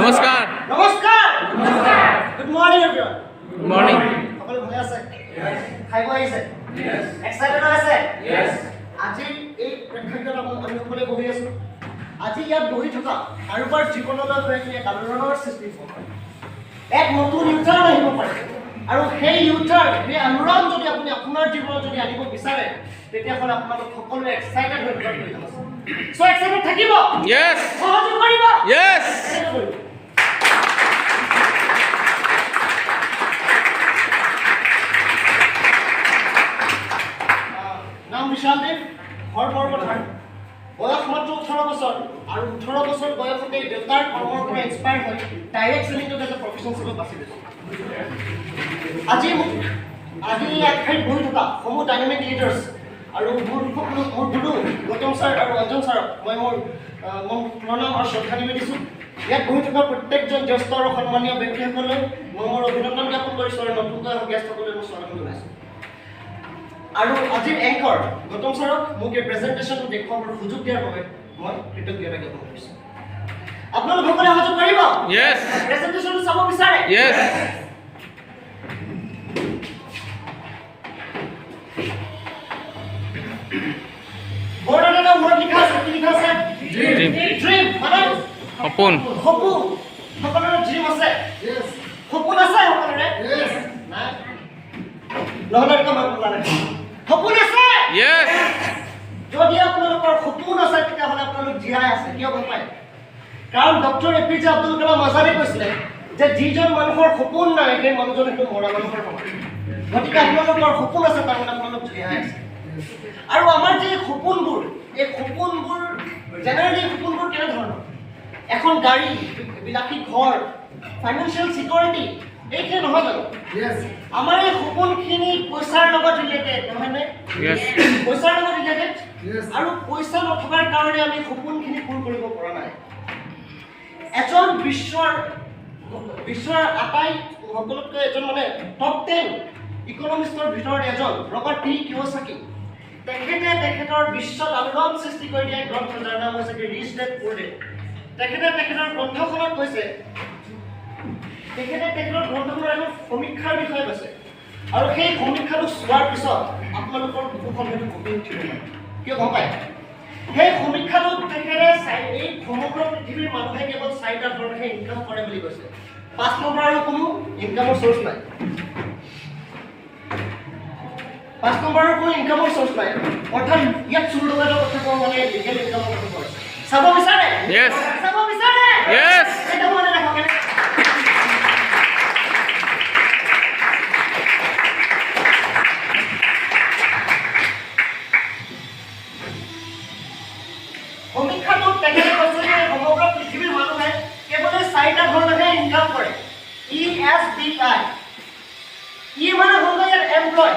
নমস্কাৰ নমস্কাৰ good morning everyone good morning সকলো ভালে আছে খাইব আহিছে এক্সাইটেড আছে আজি এই প্ৰেক্ষাগৃহত আমি সকলোৱে বহি আছো আজি ইয়াত বহি থকা কাৰোবাৰ জীৱনলৈ গৈ এক আলোড়নৰ সৃষ্টি হ'ব এক নতুন ইউটাৰ আহিব পাৰে আৰু সেই ইউটাৰ এই আলোড়ন যদি আপুনি আপোনাৰ জীৱনত যদি আনিব বিচাৰে তেতিয়াহ'লে আপোনালোক সকলোৱে এক্সাইটেড হৈ থাকিব সো এক্সাইটেড থাকিব ইয়েছ সহযোগ কৰিব ইয়েছ নাম বিশাল দেৱ ঘৰ বৰপথাৰ বয়স মাত্ৰ 18 বছৰ আৰু 18 বছৰ বয়সতে দেউতাৰ কৰ্মৰ পৰা ইনস্পায়াৰ হৈ ডাইৰেক্ট চেলিংটো এটা প্ৰফেশ্যন হিচাপে বাছি লৈছোঁ আজি এক ঠাইত বহি থকা সমূহ ডাইনামিক লিডাৰ্ছ আৰু মোৰ গুৰু গৌতম ছাৰ আৰু অঞ্জন ছাৰক মই মোৰ প্ৰণাম আৰু শ্ৰদ্ধা নিবেদিছোঁ ইয়াত বহি থকা প্ৰত্যেকজন জ্যেষ্ঠ আৰু সন্মানীয় ব্যক্তিসকললৈ মই মোৰ অভিনন্দন জ্ঞাপন কৰিছোঁ আৰু নতুনকৈ গেষ্টসকললৈ মোৰ স্বাগতম জনাইছোঁ আৰু আজিৰ এংকৰ গৌতম ছাৰক মোক এই প্ৰেজেণ্টেশ্যনটো দেখুৱাবৰ সুযোগ দিয়াৰ বাবে মই কৃতজ্ঞতা জ্ঞাপন কৰিছোঁ আপোনালোক সকলোৱে সহযোগ কৰিব ইয়েছ প্ৰেজেণ্টেশ্যনটো চাব বিচাৰে ইয়েছ বৰ্ডত এটা ৱৰ্ড লিখা আছে কি লিখা আছে ড্ৰিম ড্ৰিম মানে সপোন সপোন সকলোৰে ড্ৰিম আছে সপোন আছে সকলোৰে নাই নহ'লে এটা মাত ওলালে সপোন আছে ইয়েছ যদি আপোনালোকৰ সপোন আছে তেতিয়াহ'লে আপোনালোক জীয়াই আছে কিয় গম পায় কাৰণ ডক্টৰ APJ আব্দুল কালাম আজাদে কৈছিলে যে যিজন মানুহৰ সপোন নাই সেই মানুহজন সেইটো মৰা মানুহৰ সমান গতিকে আপোনালোকৰ সপোন আছে তাৰমানে আপোনালোক জীয়াই আছে আৰু আমাৰ যে সপোনবোৰ এই সপোনবোৰ জেনেৰেলি সপোনবোৰ কেনেধৰণৰ এখন গাড়ী বিলাসী ঘৰ ফাইনেন্সিয়েল চিকিউৰিটি এইখিনি নহয় জানো আমাৰ এই সপোনখিনি পইচাৰ লগত ৰিলেটেড নহয়নে পইচাৰ লগত ৰিলেটেড আৰু পইচা নথকাৰ কাৰণে আমি সপোনখিনি পূৰ কৰিব পৰা নাই এজন বিশ্বৰ আটাই সকলোতকৈ এজন মানে টপ 10 ইকনমিষ্টৰ ভিতৰত এজন ৰবাৰ্ট টি কিয়ছাকি তেখেতৰ বিশ্বত আলোড়ন সৃষ্টি কৰি দিয়া গ্ৰন্থ যাৰ নাম হৈছে ৰিচ ডেড পুৰ ডেড তেখেতৰ গ্ৰন্থখনত কৈছে তেখেতৰ গ্ৰন্থখনৰ এখন সমীক্ষাৰ বিষয়ে কৈছে আৰু সেই সমীক্ষাটো চোৱাৰ পিছত আপোনালোকৰ বুকুখন সেইটো কপি উঠিব কিয় গম পায় সেই সমীক্ষাটোত তেখেতে এই সমগ্ৰ পৃথিৱীৰ মানুহে কেৱল 4টা ধৰণে ইনকাম কৰে বুলি কৈছে 5 নম্বৰ আৰু কোনো ইনকামৰ চ'ৰ্চ নাই 5 নম্বৰৰ কোনো ইনকামৰ চ'ৰ্চ নাই অৰ্থাৎ ইয়াত চুৰ ডকাইতৰ কথা কোৱা মানে লিগেল ইনকামৰ কথা কয় চাব বিচাৰে ইয়েছ চাব বিচাৰে ইয়েছ এটা মনে ৰাখক সমীক্ষাটোত তেখেতে কৈছে যে সমগ্ৰ পৃথিৱীৰ মানুহে কেৱল 4টা ধৰণে ইনকাম কৰে ESBI ই মানে হ'ল ইয়াত এমপ্লয়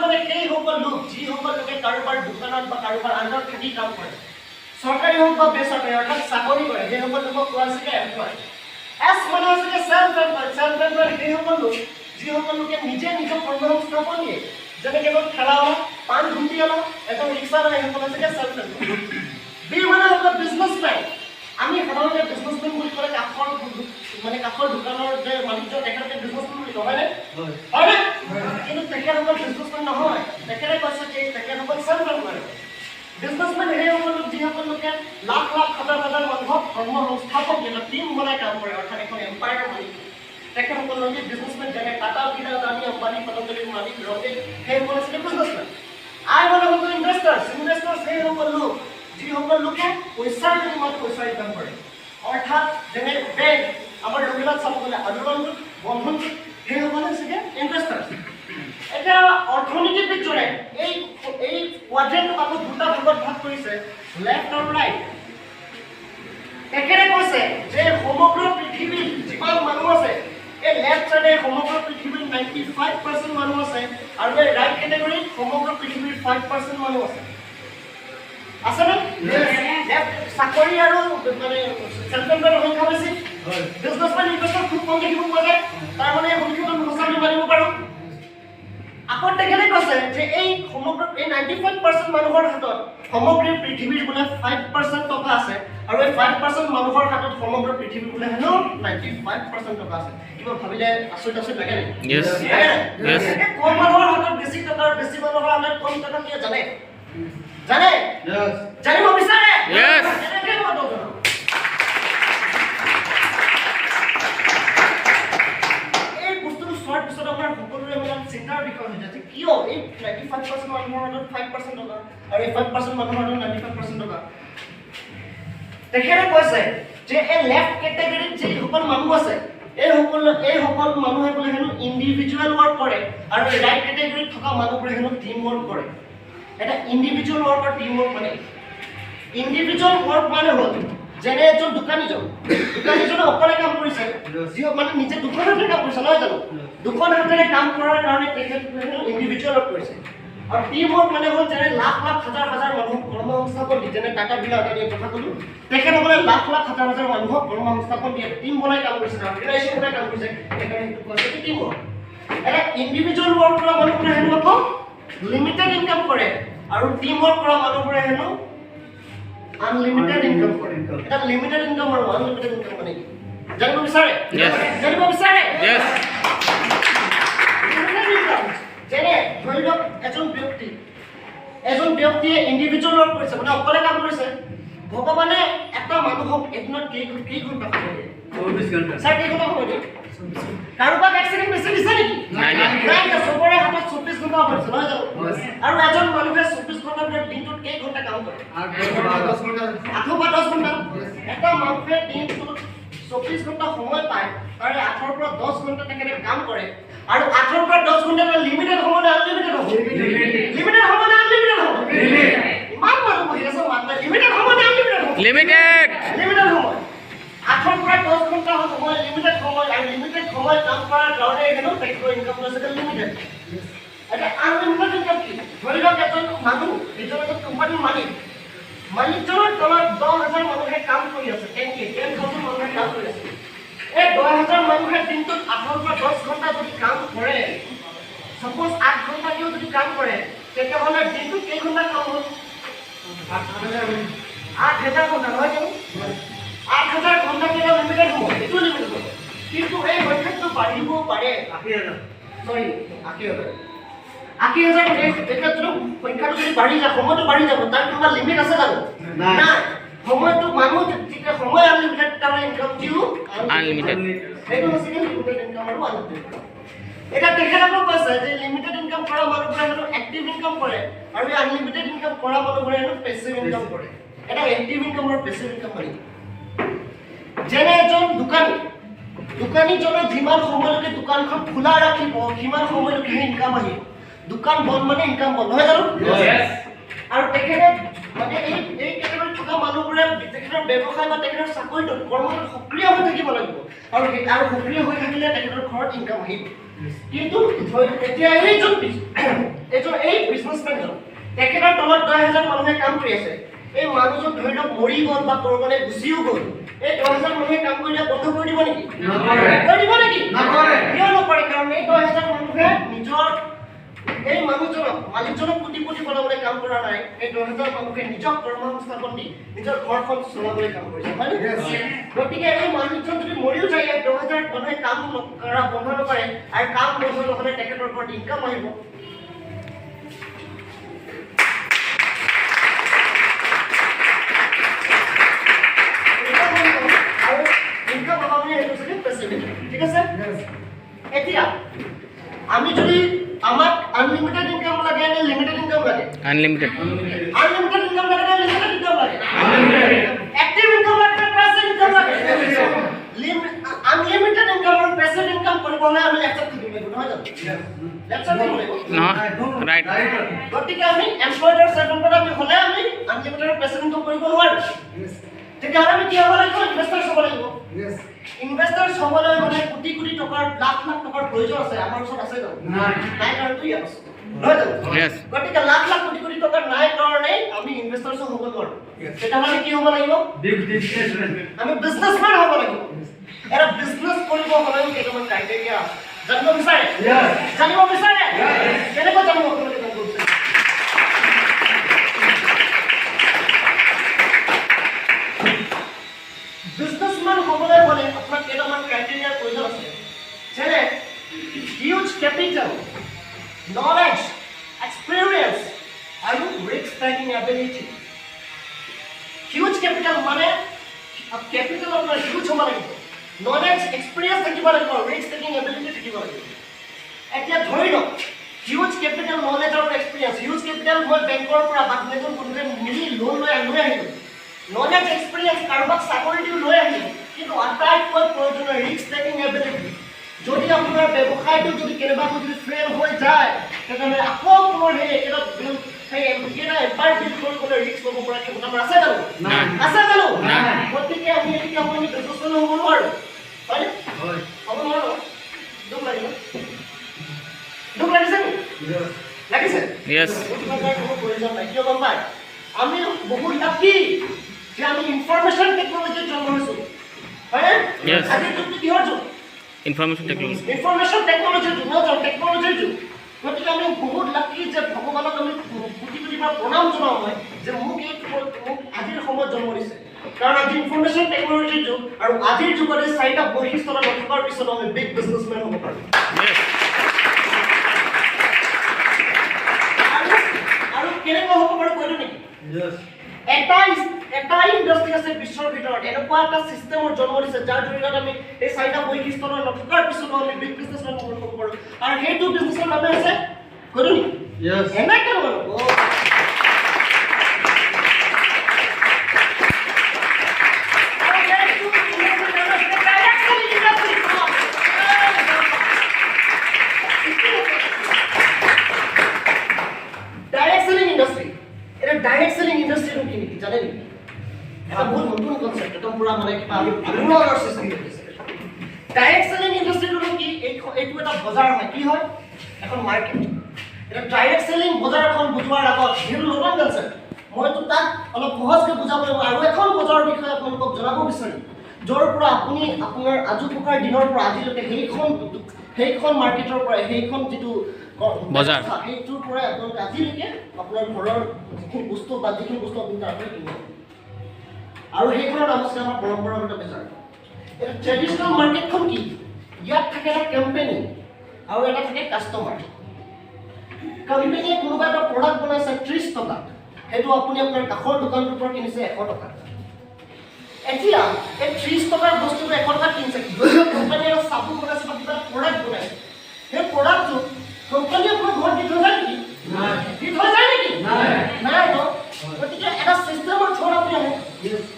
মানে সেইসকল লোক যিসকল লোকে কাৰোবাৰ দোকানত বা কাৰোবাৰ আণ্ডাৰত থাকি কাম কৰে চৰকাৰী হওক বা বেচৰকাৰী অৰ্থাৎ চাকৰি কৰে সেইসকল লোকক কোৱা হৈছে এমপ্লয় এছ মানে হৈছে চেল্ফ এমপ্লয় সেইসকল লোক যিসকল লোকে নিজে নিজৰ কৰ্মসংস্থাপন দিয়ে যেনে কেৱল ঠেলাৱালা পাণ ঘুমটিৱালা এজন ৰিক্সাৱালা সেইসকল হৈছে চেল্ফ এমপ্লয় বি মানে হ'ল বিজনেছমেন আমি সাধাৰণতে বিজনেছমেন বুলি ক'লে কাষৰ দোকানৰ যে মালিকজন তেখেতকে বিজনেছমেন বুলি কয় হয়নে কিন্তু তেখেতসকল বিজনেছমেন নহয় তেখেতে কৈছে যে তেখেতসকল চেল্ফ এমপ্লয় বিজনেছমেন সেইসকল লোক যিসকল লোকে লাখ হাজাৰ মানুহক কৰ্মসংস্থাপন দিয়ে টিম বনাই কাম কৰে অৰ্থাৎ এখন এম্পায়াৰৰ মালিক তেখেতসকল হৈছে বিজনেছমেন যেনে টাটা বিৰলা আদানী আম্বানী পতঞ্জলিৰ মালিক ৰকেট সেইসকল হৈছে বিজনেছমেন আই মানে হ'ল ইনভেষ্টাৰ্ছ সেইসকল লোক যিসকল লোকে পইচাৰ বিনিময়ত পইচা ইনকাম কৰে অৰ্থাৎ যেনে বেংক আমাৰ লোকেলত চাব গ'লে আন্দোলন বন্ধন সেইসকল হৈছে ইনভেষ্টাৰ্ছ এতিয়া অৰ্থনীতিবিদজনে এই কোৱাড্ৰেণ্টক আকৌ দুটা ভাগত ভাগ কৰিছে লেফ্ট আৰু ৰাইট তেখেতে কৈছে যে সমগ্ৰ পৃথিৱীত যিমান মানুহ আছে এই লেফ্ট চাইডে সমগ্ৰ পৃথিৱীৰ 95% মানুহ আছে আৰু এই ৰাইট কেটেগৰীত সমগ্ৰ পৃথিৱীৰ 5% মানুহ আছে আছেনে চাকৰি আৰু মানে চেল্ফ এমপ্লয়ৰ সংখ্যা বেছি বিজনেছমেন ইনভেষ্টৰ খুব কম দেখিব পোৱা যায় তাৰমানে এই সংখ্যাটো সঁচা আমি মানিব পাৰোঁ আকৌ তেখেতে কৈছে যে এই 95% মানুহৰ হাতত সমগ্ৰ পৃথিৱীৰ বোলে 5% টকা আছে আৰু এই 5% মানুহৰ হাতত সমগ্ৰ পৃথিৱী বোলে হেনো 95% টকা আছে কিবা ভাবিলে আচৰিত লাগে নে Yes. Yes. কম মানুহৰ হাতত বেছি টকা আৰু বেছি মানুহৰ হাতত কম টকা কি জানে জানিব বিচাৰে Yes. কেনেকৈ মই জানো এই বস্তুটো চোৱাৰ পিছত আমাৰ সকলোৰে মনত চিন্তাৰ বিষয় হৈ যায় যে কিয় এই 95% মানুহৰ হাতত 5% টকা আৰু এই 5% মানুহৰ হাতত 95% টকা তেখেতে কৈছে যে এই লেফ্ট কেটেগৰীত যিসকল মানুহ আছে এই সকল মানুহে বোলে হেনো ইণ্ডিভিজুৱেল ৱৰ্ক কৰে আৰু ৰাইট কেটেগৰীত থকা মানুহবোৰে হেনো টিম ৱৰ্ক কৰে এটা ইণ্ডিভিজুৱেল ৱৰ্ক আৰু টিম ৱৰ্ক মানে ইণ্ডিভিজুৱেল ৱৰ্ক মানে হ'ল যেনে এজন দোকানীজনে অকলে কাম কৰিছে যি মানে নিজে দুখন হাতেৰে কাম কৰিছে নহয় জানো দুখন হাতেৰে কাম কৰাৰ কাৰণে তেখেতে ইণ্ডিভিজুৱেল ৱৰ্ক কৰিছে আৰু টিম ৱৰ্ক মানে হ'ল যেনে লাখ লাখ হাজাৰ হাজাৰ মানুহক কৰ্মসংস্থাপন দিয়ে যেনে টাটা বিলা আদানীৰ কথা ক'লোঁ তেখেতসকলে লাখ লাখ হাজাৰ হাজাৰ মানুহক কৰ্মসংস্থাপন দিয়ে টিম বনাই কাম কৰিছে অৰ্গেনাইজেশ্যন বনাই কাম কৰিছে সেইকাৰণে সেইটো কৈছে টিম ৱৰ্ক এটা ইণ্ডিভিজুৱেল ৱৰ্ক কৰা মানুহবোৰে হেনো আকৌ লিমিটেড ইনকাম কৰে আৰু টিম ৱৰ্ক কৰা মানুহবোৰে হেনো আনলিমিটেড ইনকাম কৰে এটা লিমিটেড ইনকাম আৰু আনলিমিটেড ইনকাম মানে কি জানিব বিচাৰে জানিব বিচাৰে লিমিটেড ইনকাম যেনে ধৰি লওক এজন ব্যক্তিয়ে ইণ্ডিভিজুৱেল ৱৰ্ক কৰিছে মানে অকলে কাম কৰিছে ভগৱানে এটা মানুহক এদিনত কেই ঘণ্টা সময় দিয়ে 24 ঘণ্টা স্যাৰ কেই ঘণ্টা সময় দিয়ে কাৰোবাক এক্সিডেণ্ট বেছি দিছে নেকি নাই চবৰে হাতত 24 ঘণ্টা হৈছে নহয় জানো আৰু এজন মানুহে 24 ঘণ্টাৰ ভিতৰত দিনটোত কেই ঘণ্টা কাম কৰে 8 বা 10 ঘণ্টা এটা মানুহে দিনটোত 24 ঘণ্টা সময় পায় তাৰে 8 পৰা 10 ঘণ্টা তেখেতে কাম কৰে আৰু 8 পৰা 10 ঘণ্টা লিমিটেড সময় না আনলিমিটেড হ'ব লিমিটেড সময় না আনলিমিটেড হ'ব ইমান মানুহ বহি আছে মাত্ৰ লিমিটেড সময় না আনলিমিটেড হ'ব লিমিটেড সময় 8 পৰা 10 ঘণ্টা সময় লিমিটেড সময় আৰু লিমিটেড সময় কাম কৰাৰ কাৰণে এখনো তেখেতৰ ইনকাম আছে লিমিটেড এটা আনলিমিটেড ইনকাম কি ধৰি লওক এজন মানুহ এজন কোম্পানীৰ মালিকজনৰ তলত 10,000 মানুহে কাম কৰি আছে 10,000 মানুহে কাম কৰি আছে এই 10,000 মানুহে দিনটোত 8 পৰা 10 ঘণ্টা যদি কাম কৰে সাপোজ 8 ঘণ্টা কেও যদি কাম কৰে তেতিয়াহ'লে দিনটোত কেই ঘণ্টা কাম হ'ল 8,000 ঘণ্টা নহয় জানো 8,000 ঘণ্টা কেইটা লিমিটেড হ'ব এইটো লিমিটেড হ'ব কিন্তু এই সংখ্যাটো বাঢ়িব পাৰে 80,000 এটা যদি সংখ্যাটো যদি বাঢ়ি যায় সময়টো বাঢ়ি যাব তাৰ কিবা লিমিট আছে জানো নাই সময়টো মানুহ যেতিয়া সময় আনলিমিটেড তাৰ ইনকাম কিউ আনলিমিটেড সেইটো হৈছে লিমিটেড ইনকাম আৰু আনলিমিটেড এটা তেখেতসকলে কৈছে যে লিমিটেড ইনকাম কৰা মানুহবোৰে হেনো এক্টিভ ইনকাম কৰে আৰু আনলিমিটেড ইনকাম কৰা মানুহবোৰে হেনো পেছিভ ইনকাম কৰে এটা এক্টিভ ইনকাম আৰু পেছিভ ইনকাম মানে যেনে এজন দোকানীজনে যিমান সময়লৈকে দোকানখন খোলা ৰাখিব সিমান সময়লৈকে ইনকাম আহিব দোকান বন্ধ মানে ইনকাম বন্ধ নহয় জানো আৰু তেখেতে মানে এই কেটেগৰীত থকা মানুহবোৰে তেখেতৰ ব্যৱসায় বা তেখেতৰ চাকৰিটো কৰ্মত সক্ৰিয় হৈ থাকিব লাগিব আৰু সক্ৰিয় হৈ থাকিলে তেখেতৰ ঘৰত ইনকাম আহিব কিন্তু এতিয়া এই বিজনেছমেনজন তেখেতৰ তলত 10,000 মানুহে কাম কৰি আছে এই মানুহজন ধৰি লওক মৰি গ'ল বা ক'ৰবালৈ গুচিও গ'ল এই 10,000 মানুহে কাম কৰিলে বন্ধ কৰি দিব নেকি নকৰে কিয় নকৰে কাৰণ এই 10,000 মানুহে নিজৰ এই মানুহজনক মালিকজনক কোটিপতি বনাবলৈ কাম কৰা নাই এই 10,000 মানুহে নিজক কৰ্মসংস্থাপন দি নিজৰ ঘৰখন চলাবলৈ কাম কৰিছে হয় গতিকে এই মালিকজন যদি মৰিও যায় 10,000 মানুহে কাম কৰা বন্ধ নকৰে আৰু কাম বন্ধ নহ'লে তেখেতৰ ঘৰত ইনকাম আহিব ঠিক আছে এতিয়া আমি যদি আমাক আনলিমিটেড ইনকাম লাগে নে লিমিটেড ইনকাম লাগে আনলিমিটেড ইনকাম লাগে নে লিমিটেড ইনকাম লাগে অ্যাক্টিভ ইনকাম লাগে নে প্যাসিভ ইনকাম লাগে আনলিমিটেড ইনকাম আৰু প্যাসিভ ইনকাম কৰিবলৈ আমি লেকচাৰ দিব লাগিব নহয় জানো লেকচাৰ দিব লাগিব ৰাইট গতিকে আমি এমপ্লয়াৰ সেগমেন্টত আমি হলে আমি আনলিমিটেড আৰু প্যাসিভ ইনকাম কৰিব নোৱাৰো তেতিয়াহ'লে আমি কি হ'ব লাগিব ইনভেষ্টৰ হ'ব লাগিব ইনভেষ্টৰ হ'বলৈ মানে কোটি কোটি টকাৰ লাখ লাখ টকাৰ প্ৰয়োজন আছে আমাৰ ওচৰত আছে জানো নাই কাৰণটো ইয়াত আছে নহয় জানো গতিকে লাখ লাখ কোটি কোটি টকাৰ নাই কাৰণে আমি ইনভেষ্টৰ হ'ব নোৱাৰো তেতিয়াহ'লে আমি কি হ'ব লাগিব আমি বিজনেছমেন হ'ব লাগিব এটা বিজনেছ কৰিব হ'লে কেইটামান ক্ৰাইটেৰিয়া আছে জানিব বিচাৰে কেনেকৈ জানিব আপোনালোকে জানিব বিচাৰে capital, knowledge, experience, and risk taking ability. Huge capital মানে capital আপোনাৰ huge হ'ব লাগিব, knowledge, experience থাকিব লাগিব, risk taking ability থাকিব লাগিব। এতিয়া ধৰি লওক huge capital, knowledge আৰু experience, huge capital মই বেংকৰ পৰা বা এজন কোনোবাই মিলি লোন লৈ আহিলোঁ, knowledge, experience কাৰোবাক চাকৰি দিও লৈ আহিলোঁ, কিন্তু আটাইতকৈ প্ৰয়োজনীয় risk taking ability। যদি আপোনাৰ ব্যৱসায়টো যদি কেনেবা যদি ফেল হৈ যায় তেতিয়াহ'লে আকৌ পুনৰ সেই একেটা এবাৰ বিল কৰিবলৈ ৰিস্ক ল'ব পৰা ক্ষমতা আমাৰ আছে জানো? আছে জানো? গতিকে আমি এতিয়া আপুনি বিশ্বস্ত হ'ব নোৱাৰো, হয়নে? হ'ব নোৱাৰো। দুখ লাগিব, দুখ লাগিছে নি? লাগিছে? প্ৰয়োজন নাই, কিয় গম পায়? আমি বহুত লাকি যে আমি ইনফৰমেশ্যন টেকনলজিত জন্ম হৈছো, হয়নে? আজিৰ যুগটো কিহৰ যুগ? ইনফৰমেশ্যন টেকনলজি, ইনফৰমেশ্যন টেকনলজিৰ যুগ, টেকনলজিৰ যুগ। গতিকে আমি বহুত লাকি যে ভগৱানক আমি কোটি কোটিবাৰ প্ৰণাম জনাওঁ হয় যে মোক আজিৰ সময়ত জন্ম দিছে, কাৰণ আজি ইনফৰমেশ্যন টেকনলজিৰ যুগ আৰু আজিৰ যুগত এই চাৰিটা বৈশিষ্ট্য নথকাৰ পিছত আমি বিগ বিজনেছমেন হ'ব পাৰোঁ। আৰু কেনেকৈ হ'ব পাৰোঁ কৈছোঁ নেকি? এটা ইণ্ডাষ্ট্ৰী আছে বিশ্বৰ ভিতৰত, এনেকুৱা এটা চিষ্টেমৰ জন্ম দিছে যাৰ জৰিয়তে আমি এই চাৰিটা বৈশিষ্ট্য নথকাৰ পিছতো আমি বিগ বিজনেছমেন হ'ব পাৰোঁ, আৰু সেইটো বিজনেছৰ নামে হৈছে কৈছোঁ নেকি? এনেকৈ হ'ব। ডাইৰেক্ট সেলিং ইণ্ডাষ্ট্ৰীটো কি নেকি জানে নেকি? এটা বহুত নতুন কনচেপ্ট, একদম পুৰা মানে কিবা আলোড়নৰ সৃষ্টি কৰিছে। ডাইৰেক্ট সেলিং ইণ্ডাষ্ট্ৰীটো কি? এইটো এটা বজাৰ হয়, কি হয়? এখন মাৰ্কেট। এটা ডাইৰেক্ট সেলিং বজাৰ এখন বুজোৱাৰ আগত যিহেতু নতুন কনচেপ্ট, মইতো তাক অলপ সহজকৈ বুজাব লাগিব আৰু এখন বজাৰৰ বিষয়ে আপোনালোকক জনাব বিচাৰিম, য'ৰ পৰা আপুনি আপোনাৰ আজোককাৰ দিনৰ পৰা আজিলৈকে সেইখন মাৰ্কেটৰ পৰা সেইখন যিটো বজাৰ সেইটোৰ পৰা আপোনালোকে আজিলৈকে আপোনাৰ ঘৰৰ যিখিনি বস্তু বা যিখিনি বস্তু আপুনি তাৰ পৰা কিনিব, আৰু সেইখনৰ নাম আছে আমাৰ পৰম্পৰাগত বজাৰ। এটা ট্ৰেডিশ্যনেল মাৰ্কেটখন কি? ইয়াত থাকে এটা কোম্পানী আৰু এটা থাকে কাষ্টমাৰ। কোম্পানীয়ে কোনোবা এটা প্ৰডাক্ট বনাইছে 30 টকাত, সেইটো আপুনি আপোনাৰ কাষৰ দোকানটোৰ পৰা কিনিছে 100 টকাত। এতিয়া এই 30 টকাৰ বস্তুটো 100 টকাত কিনিছে, কোম্পানীয়ে এটা চাবু বনাইছে বা কিবা প্ৰডাক্ট বনাইছে, সেই প্ৰডাক্টটো কোম্পানীয়ে আপোনাৰ ঘৰত দি থৈ যায় নেকি? দি থৈ যায় নেকি? নাই ন। গতিকে এটা চিষ্টেমৰ থ্ৰুত আপুনি আহে,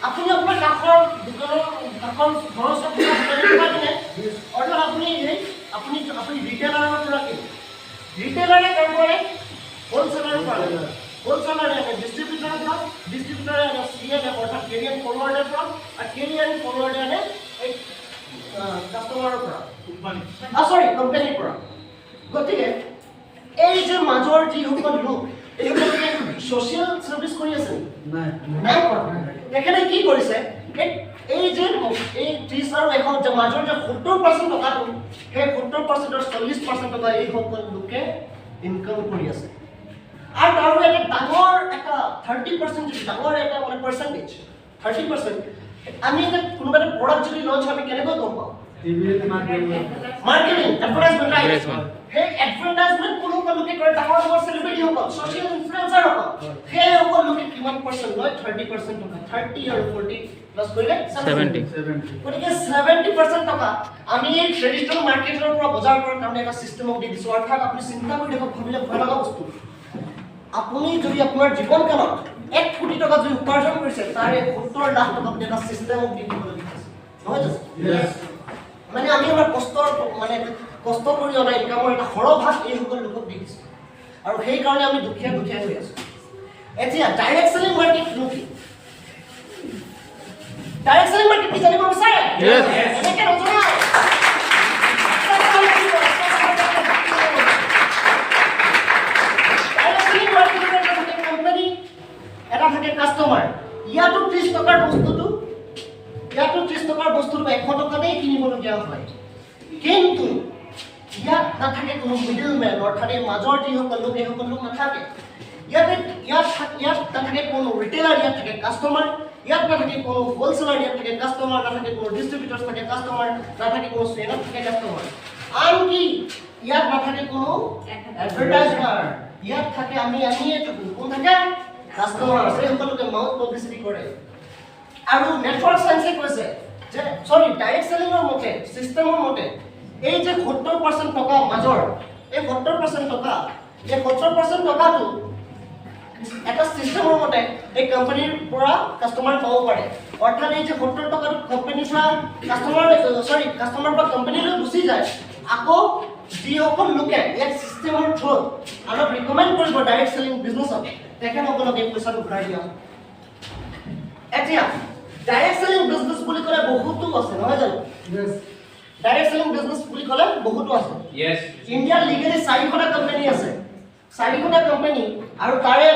আপুনি আপোনাৰ কাষৰ দোকানৰ কাষৰ ঘৰৰ চব কিনে, অৰ্থাৎ আপুনি ৰিটেইলাৰৰ পৰা কিনে, ৰিটেইলাৰে কাম কৰে হোলচেলাৰৰ পৰা, হোলচেলাৰে আনে ডিষ্ট্ৰিবিউটৰৰ পৰা, ডিষ্ট্ৰিবিউটৰে আনে CN অৰ্থাৎ কেৰিয়াৰ ফৰৱাৰ্ডাৰৰ পৰা, আৰু কেৰিয়াৰ ফৰৱাৰ্ডে আনে এই কাষ্টমাৰৰ পৰা, কোম্পানীৰ পৰা। গতিকে এই যে মাজৰ যিসকল লোক এইসকলে ছ'চিয়েল ছাৰ্ভিচ কৰি আছে নাই কৰা। তেখেতে কি কৰিছে? এই যে এই 30 আৰু 100 যে মাজৰ যে 70% টকাটো, সেই 70%ৰ 40% টকা এইসকল লোকে ইনকাম কৰি আছে, আৰু তাৰ এটা ডাঙৰ এটা 30% যিটো ডাঙৰ এটা মানে পাৰ্চেণ্টেজ 30%। আমি এটা কোনোবা এটা প্ৰডাক্ট যদি লঞ্চ আমি কেনেকৈ গম পাওঁ? Marketing, advertisement. সেই এডভাৰটাইজমেণ্ট কোনোবা লোকে কৰে, ডাঙৰ ডাঙৰ চেলিব্ৰিটিসকল, ছ'চিয়েল ইনফ্লুৱেঞ্চাৰসকল, সেইসকল লোকে কিমান পাৰ্চেণ্ট লয়? 30% টকা। 30 আৰু 40 প্লাছ কৰিলে 70। গতিকে 70% টকা আমি এই ট্ৰেডিশ্যনেল মাৰ্কেটৰ পৰা বজাৰ কৰাৰ কাৰণে এটা চিষ্টেমক দি দিছোঁ। অৰ্থাৎ আপুনি চিন্তা কৰি দেখক, ভাবিলে ভয় লগা বস্তু, আপুনি যদি আপোনাৰ জীৱনকালত 1 কোটি টকা যদি উপাৰ্জন কৰিছে, তাৰে 70 লাখ টকা আপুনি এটা চিষ্টেমক দি দিবলৈ বিচাৰিছে, নহয় জানো? মানে আমি আমাৰ কষ্ট কৰি অনা ইনকামৰ এটা সৰহভাগ এইসকল লোকক দি দিছোঁ, আৰু সেইকাৰণে আমি দুখীয়া হৈ আছোঁ। এতিয়া ডাইৰেক্ট সেলিং মাৰ্কেটটো কি? ডাইৰেক্ট সেলিং মাৰ্কেট কি জানিব বিচাৰে? এনেকৈ নজনাও। ডাইৰেক্ট সেলিং মাৰ্কেটত এটা থাকে কোম্পানী, এটা থাকে কাষ্টমাৰ। ইয়াতো 30 টকাৰ বস্তুটো 100 টকাতেই কিনিবলগীয়া হয়, কিন্তু ইয়াত নাথাকে কোনো মিডল মেন, অৰ্থাৎ এই মাজৰ যিসকল লোক এইসকল লোক নাথাকে। ইয়াত নাথাকে কোনো ৰিটেইলাৰ, ইয়াত থাকে কাষ্টমাৰ। ইয়াত নাথাকে কোনো হোলচেলাৰ, ইয়াত থাকে কাষ্টমাৰ। নাথাকে কোনো ডিষ্ট্ৰিবিউটৰ, থাকে কাষ্টমাৰ। নাথাকে কোনো চেইনত, থাকে কাষ্টমাৰ। আনকি ইয়াত নাথাকে কোনো এডভাৰটাইজাৰ, ইয়াত থাকে আমিয়ে থাকো। কোন থাকে? কাষ্টমাৰ। সেইসকলকে মাউথ পাব্লিচিটি কৰে। আৰু নেটৱৰ্ক চায়েন্সে কৈছে যে ডাইৰেক্ট চেলিঙৰ মতে, চিষ্টেমৰ মতে এই যে 70% টকা মাজৰ, এই 70% টকা, এই 70% টকাটো এটা চিষ্টেমৰ মতে এই কোম্পানীৰ পৰা কাষ্টমাৰ পাব পাৰে। অৰ্থাৎ এই যে 70 টকাটো কোম্পানীৰ পৰা কাষ্টমাৰ পৰা কোম্পানীলৈ গুচি যায়, আকৌ যিসকল লোকে ইয়াত চিষ্টেমৰ থ্ৰুত আমাক ৰিকমেণ্ড কৰিব ডাইৰেক্ট চেলিং বিজনেছত, তেখেতসকলক এই পইচাটো ঘূৰাই দিয়া। এতিয়া ডাইৰেক্ট চেলিং বিজনেছ বুলি ক'লে বহুতো আছে, নহয় জানো? ডাইৰেক্ট চেলিং বিজনেছ বুলি ক'লে বহুতো আছে। ইণ্ডিয়াত লিগেলি 4টা কোম্পানী আছে, 4টা কোম্পানী, আৰু তাৰে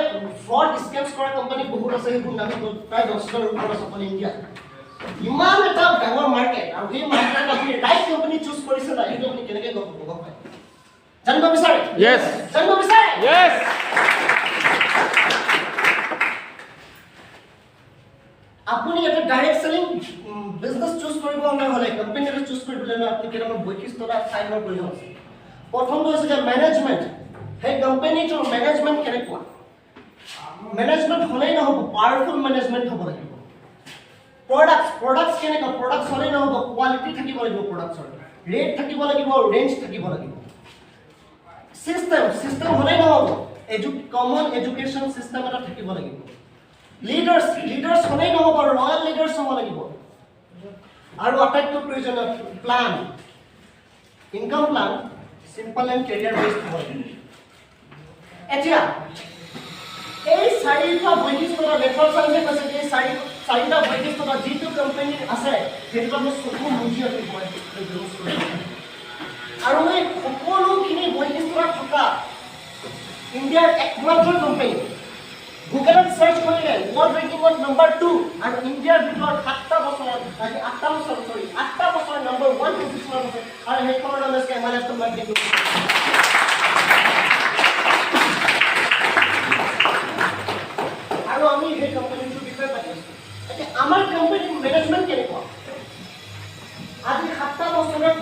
ফ্ৰড স্কেমছ কৰা কোম্পানী বহুত আছে। সেইবোৰ নাম প্ৰায় 10টাৰ ওপৰত আছে অকল ইণ্ডিয়াত। ইমান এটা ডাঙৰ মাৰ্কেট, আৰু সেই মাৰ্কেটত আপুনি ৰাইট কোম্পানী চুজ কৰিছে নাই, সেইটো আপুনি কেনেকৈ গম পায়? জানিব বিচাৰে? জানিব বিচাৰে? আপুনি এটা ডাইৰেক্ট চেলিং বিজনেছ চুজ কৰিবলৈ হ'লে, কোম্পানী এটা চুজ কৰিবলৈ হ'লে আপুনি কেইটামান বৈশিষ্ট্যতা চাই লোৱাৰ প্ৰয়োজন আছে। প্ৰথমটো হৈছে যে মেনেজমেণ্ট। সেই কোম্পানীটোৰ মেনেজমেণ্ট কেনেকুৱা? মেনেজমেণ্ট হ'লেই নহ'ব, পাৱাৰফুল মেনেজমেণ্ট হ'ব লাগিব। প্ৰডাক্টছ কেনেকুৱা? প্ৰডাক্টছ হ'লেই নহ'ব, কোৱালিটি থাকিব লাগিব প্ৰডাক্টছৰ, ৰেট থাকিব লাগিব, ৰেঞ্জ থাকিব লাগিব। চিষ্টেম হ'লেই নহ'ব, কমন এডুকেশ্যন চিষ্টেম এটা থাকিব লাগিব। লিডাৰ্ছ হ'লেই নহ'ব, ৰয়েল লিডাৰ্ছ হ'ব লাগিব। আৰু আটাইতকৈ প্ৰয়োজনীয় plan, income plan simple and career based হ'ব লাগিব। এতিয়া এই 4টা বৈশিষ্ট্য নেটৱৰ্ক চায়েন্সে কৈছে যে এই 4টা বৈশিষ্ট্য যিটো কোম্পানীৰ আছে সেইটো আমি চকু মুজি আমি আৰু এই সকলোখিনি বৈশিষ্ট্য থকা ইণ্ডিয়াৰ একমাত্ৰ কোম্পানী। গুগলত সাৰ্চ কৰিলে ৱৰ্ল্ড ৰেংকিঙত নম্বৰ 2 আৰু ইণ্ডিয়াৰ ভিতৰত 8টা বছৰ নম্বৰ 1 পজিশ্যনত আছে, আৰু সেইখনৰ নাম হৈছে MLS মাৰ্কেটিং। আৰু আমি সেই কোম্পানীটোৰ বিষয়ে পাতি আছোঁ। এতিয়া আমাৰ কোম্পানীৰ মেনেজমেণ্ট কেনেকুৱা? আজি 7টা বছৰত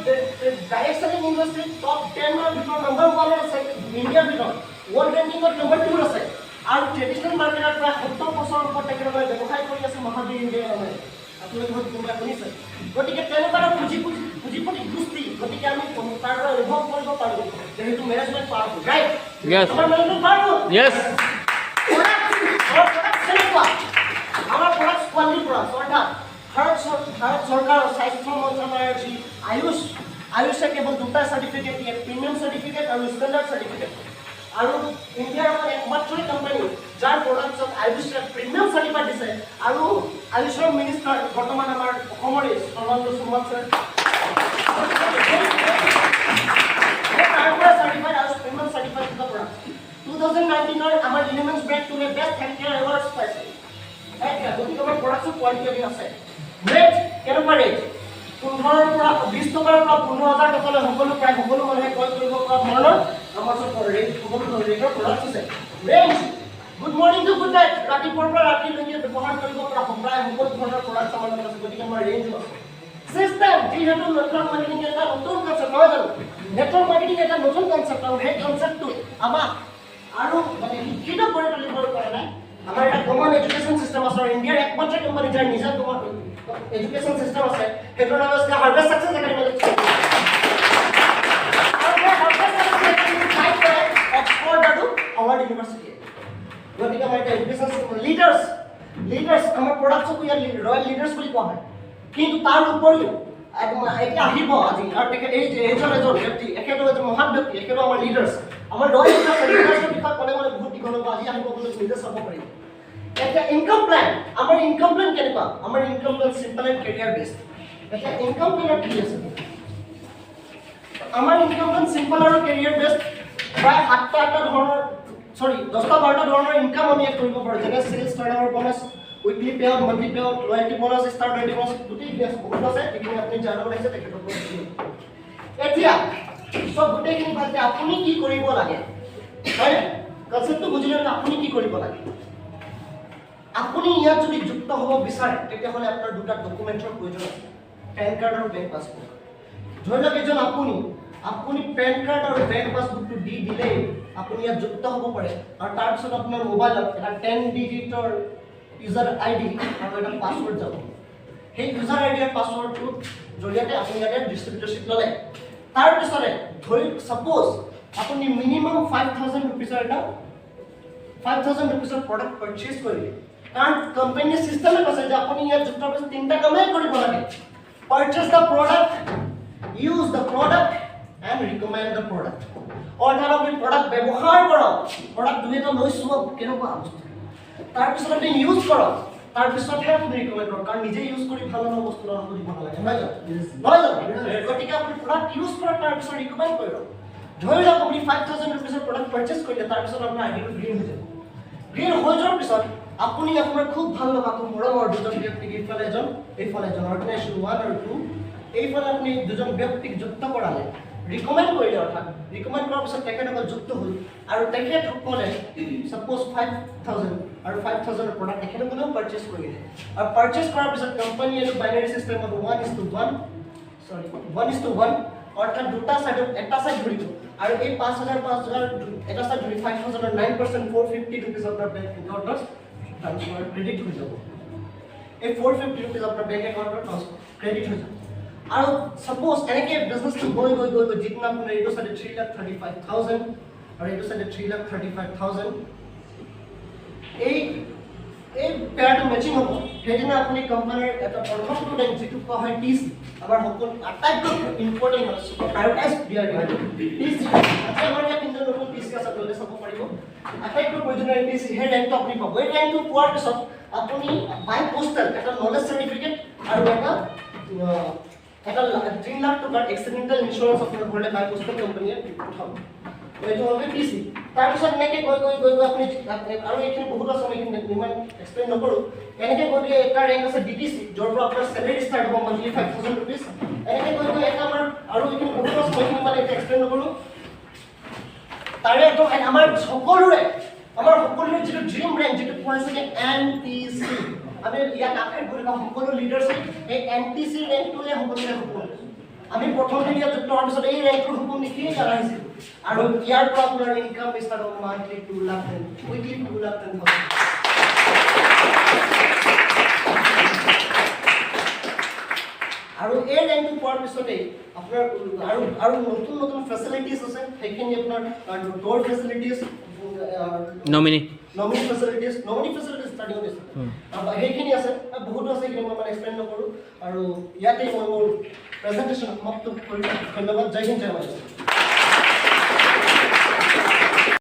ডাইৰেক্ট চেলিং ইণ্ডাষ্ট্ৰীত টপ 10ৰ ভিতৰত নম্বৰ 1 আছে ইণ্ডিয়াৰ ভিতৰত, ৱৰ্ল্ড ৰেংকিঙত নম্বৰ 2 আছে, আৰু ট্ৰেডিশ্যনেল মাৰ্কেটত প্ৰায় 70 বছৰৰ ওপৰত তেখেতসকলে ব্যৱসায় কৰি আছে মহাবীৰ ইণ্ডিয়াৰ নামেৰে। আপোনালোকে হয়তো কোনোবাই শুনিছে। গতিকে তেনেকুৱা পুঁজিপতি গোষ্ঠী, গতিকে আমি তাৰ পৰা অনুভৱ কৰিব পাৰোঁ যে সেইটো মেনেজমেণ্ট পাৱাৰফুল, ৰাইট? আমাৰ মেনেজমেণ্ট পাৱাৰফুল। আমাৰ প্ৰডাক্টছ কোৱালিটি প্ৰডাক্টছ, অৰ্থাৎ ভাৰত চৰকাৰৰ স্বাস্থ্য মন্ত্ৰালয়ৰ যি আয়ুষে কেৱল 2টা চাৰ্টিফিকেট দিয়ে, প্ৰিমিয়াম চাৰ্টিফিকেট আৰু ষ্টেণ্ডাৰ্ড চাৰ্টিফিকেট। আৰু ইণ্ডিয়াৰ একমাত্ৰ কোম্পানী যাৰ প্ৰডাক্টছত আয়ুষে প্ৰিমিয়াম চাৰ্টিফাইড দিছে, আৰু আয়ুষৰ মিনিষ্টাৰ বৰ্তমান আমাৰ অসমৰে সৰ্বানন্দ সোণোৱাল ছাৰ। তাৰ পৰা চাৰ্টিফাইড আয়ুষ প্ৰিমিয়াম চাৰ্টিফাইড থকা প্ৰডাক্ট। 2019 আমাৰ ইলিমেণ্টছ ব্ৰেণ্ডটোৱে বেষ্ট হেল্থ কেয়াৰ এৱাৰ্ডছ পাইছে। গতিকে আমাৰ প্ৰডাক্টছৰ কোৱালিটি আছে। ৰেট কেনেকুৱা? ৰেট 15ৰ পৰা 20 টকাৰ পৰা 15,000 টকালৈ প্ৰায় সকলো মানুহে ক্ৰয় কৰিব পৰা ধৰণৰ আমাৰ ওচৰত ৰেট, সকলো ৰেটৰ প্ৰডাক্টছ আছে। Range good morning to good night, ৰাতিপুৱাৰ পৰা ৰাতিলৈকে ব্যৱহাৰ কৰিব পৰা প্ৰায় সকলো ধৰণৰ প্ৰডাক্টছ আমাৰ লগত আছে। গতিকে আমাৰ ৰেঞ্জ আছে। চিষ্টেম, যিহেতু নেটৱৰ্ক মাৰ্কেটিং এটা নতুন কনচেপ্ট, নহয় জানো? নেটৱৰ্ক মাৰ্কেটিং এটা নতুন কনচেপ্ট, আৰু সেই কনচেপ্টটো আমাক আৰু শিক্ষিত কৰি তুলিবৰ কাৰণে আমাৰ এটা কমন এডুকেশ্যন চিষ্টেম আছে। আৰু ইণ্ডিয়াৰ একমাত্ৰ কোম্পানী যাৰ নিজা কমন এডুকেশ্যন চিষ্টেম আছে, সেইটোৰ নাম হৈছে হাৰ্ভেষ্ট ছাকচেছ একাডেমি। অক্সফৰ্ড আৰু হাৰ্ভাৰ্ড ইউনিভাৰ্চিটি। গতিকে আমাৰ এটা এডুকেশ্যন চিষ্টেম। লিডাৰ্ছ আমাৰ প্ৰডাক্টছকো ইয়াত ৰয়েল লিডাৰ্ছ বুলি কোৱা হয়। কিন্তু তাৰ উপৰিও এতিয়া আহিব আজি, আৰু তেখেত এজন ব্যক্তি, এখেতৰ এজন মহান ব্যক্তি, এখেতো আমাৰ লিডাৰ্ছ। আমাৰ ৰয়েল লিডাৰ্ছৰ বিষয়ে ক'লে মানে বহুত দীঘল হ'ব, আজি আহিব বুলি নিজে চাব পাৰিম। এতিয়া ইনকাম প্লেন, আমাৰ ইনকাম প্লেন কেনেকুৱা? আমাৰ income plan simple and career based. এতিয়া ইনকাম প্লেনত কি আছে? আমাৰ ইনকাম প্লেন চিম্পল আৰু কেৰিয়াৰ বেছড। প্ৰায় 7টা ধৰণৰ 10টা-12টা ধৰণৰ ইনকাম আমি ইয়াত কৰিব পাৰোঁ, যেনে sales, turnover bonus, weekly pay out, monthly pay out, loyalty bonus, star loyalty bonus, গোটেইখিনি আছে, বহুত আছে। এইখিনি আপুনি জানিব লাগিছে তেখেতৰ পৰা। এতিয়া গোটেইখিনি ভালকে আপুনি কি কৰিব লাগে, হয়? কনচেপ্টটো বুজিলে আপুনি কি কৰিব লাগে? আপুনি ইয়াত যদি যুক্ত হ'ব বিচাৰে, তেতিয়াহ'লে আপোনাৰ 2টা ডকুমেণ্টৰ প্ৰয়োজন আছে, পেন কাৰ্ড আৰু বেংক পাছবুক। ধৰি লওক এজন আপুনি পেন কাৰ্ড আৰু বেংক পাছবুকটো দি দিলে আপুনি ইয়াত যুক্ত হ'ব পাৰে আৰু তাৰ পিছত আপোনাৰ মোবাইলত এটা 10 ডিজিটৰ ইউজাৰ আইডি আৰু এটা পাছৱৰ্ড যাব সেই ইউজাৰ আইডি আৰু পাছৱৰ্ডটো জৰিয়তে আপুনি ইয়াতে ডিষ্ট্ৰিবিউটৰশ্বিপ ল'লে তাৰ পিছতে ধৰি সাপোজ আপুনি মিনিমাম 5000 रुपीसৰ এটা 5000 रुपीसৰ প্ৰডাক্ট পাৰচেজ কৰিলে কাৰণ কোম্পানীৰ সিস্টেমে কৈছে যে আপুনি ইয়াত যুক্ত হোৱাৰ পিছত তিনিটা কামেই কৰিব লাগে purchase the product use the product and recommend the product অৰ্থাৎ আপুনি প্ৰডাক্ট ব্যৱহাৰ কৰক প্ৰডাক্ট দুই এটা লৈ চাওক কেনেকুৱা বস্তু তাৰ পিছত আপুনি ইউজ কৰক তাৰ পিছতহে আপুনি ৰিকমেণ্ড কৰক কাৰণ নিজে ইউজ কৰি ভাল লগা বস্তু ল'ব দিব নালাগে নহয় জানো গতিকে আপুনি প্ৰডাক্ট ইউজ কৰক তাৰ পিছত ৰিকমেণ্ড কৰক ধৰি লওক আপুনি 5000 रुपीसৰ প্ৰডাক্ট পাৰচেজ কৰিলে তাৰ পিছত আপোনাৰ আইডিটো গ্ৰীণ হৈ যাব গ্ৰীণ হৈ যোৱাৰ পিছত আপুনি আপোনাৰ খুব ভাল লগা মৰমৰ দুজন ব্যক্তিক এইফালে এজন অৰ্গেনাইজেশ্যন 1 আৰু 2 এইফালে আপুনি দুজন ব্যক্তিক যুক্ত কৰালে ৰিকমেণ্ড কৰিলে অৰ্থাৎ ৰিকমেণ্ড কৰাৰ পিছত তেখেতসকল যুক্ত হ'ল আৰু তেখেতসকলে সাপোজ 5000 আৰু 5000 ৰ প্ৰডাক্ট তেখেতসকলেও পাৰচেজ কৰিলে আৰু পাৰচেজ কৰাৰ পিছত কোম্পানী আৰু বাইনাৰী চিষ্টেমত 1:1 অৰ্থাৎ দুটা সাইডত এটা সাইড ধৰিব আৰু এই 5000 এটা সাইড ধৰি 5000 আৰু 9% 450 रुपीस আপোনাৰ বেংক একাউণ্টত ট্ৰান্সফাৰ ক্ৰেডিট হৈ যাব এই 450 रुपीस আপোনাৰ বেংক একাউণ্টত ক্ৰেডিট হৈ যাব আৰু সাপোজ এনেকৈ বিজনেছটো গৈ যিদিনা আপোনাৰ এইটো সাইডে 3,35,000 আৰু এইটো সাইডে 3,35,000 এই পেয়াৰটো মেচিং হ'ব সেইদিনা আপুনি কোম্পানীৰ এটা প্ৰথমটো ৰেংক যিটো কোৱা হয় টিচি আমাৰ সকলো আটাইতকৈ ইম্পৰ্টেণ্ট হয় প্ৰায়ৰিটাইজ দিয়াৰ টিচি আমাৰ ইয়াত কিন্তু নতুন টিচি আছে আপোনালোকে চাব পাৰিব আটাইতকৈ প্ৰয়োজনীয় টিচি সেই ৰেংকটো আপুনি পাব এই ৰেংকটো পোৱাৰ পিছত আপুনি বাই পোষ্টেল এটা নলেজ চাৰ্টিফিকেট আৰু এটা 3 লাখ টকাৰ এক্সিডেণ্টেল ইঞ্চুৰেঞ্চ আপোনাৰ ঘৰলৈ বাই পোষ্টেল কোম্পানীয়ে পঠাব এইটো হবে টিসি তাৰ পিছত এনেকৈ গৈ আপুনি আৰু এইখিনি বহুত আছে আমি ইমান এক্সপ্লেইন নকৰোঁ এনেকৈ গৈ এটা ৰেংক আছে ডিটিসি য'ৰ পৰা আপোনাৰ চেলাৰী ষ্টাৰ্ট হ'ব মান্থলি 5000 रुपीस এনেকৈ গৈ এটা আমাৰ আৰু এইখিনি বহুত আছে মই মানে এটা এক্সপ্লেইন নকৰোঁ তাৰে একদম আমাৰ সকলোৰে যিটো ড্ৰিম ৰেংক যিটো কোৱা হৈছে এনটিসি আমি ইয়াত আপডেট কৰি সকলো লিডাৰশ্বিপ এই এনটিসি ৰেংকটোলে সকলোৰে হ'ব আমি প্ৰথম দিন ইয়াত যুক্ত হোৱাৰ পিছত এই ৰেংকটোৰ সপোন দেখিয়ে আহিছিল আৰু ইয়াৰ পৰা আপোনাৰ ইনকাম ষ্টাৰ্ট হ'ব মান্থলি 2 লাখ উইকলি 2 লাখ 10,000 আৰু এই ৰেংকটো পোৱাৰ পিছতে আপোনাৰ আৰু নতুন ফেচিলিটিজ আছে সেইখিনি আপোনাৰ ডোৰ ফেচিলিটিজ নমিনি ফেচিলিটিজ ষ্টাৰ্টিং হৈছে সেইখিনি আছে বহুতো আছে সেইখিনি মই মানে এক্সপ্লেইন নকৰোঁ আৰু ইয়াতে মই মোৰ প্ৰেজেণ্টেশ্যন সমাপ্ত কৰি ধন্যবাদ জয় হিন্দ জয় ভাৰত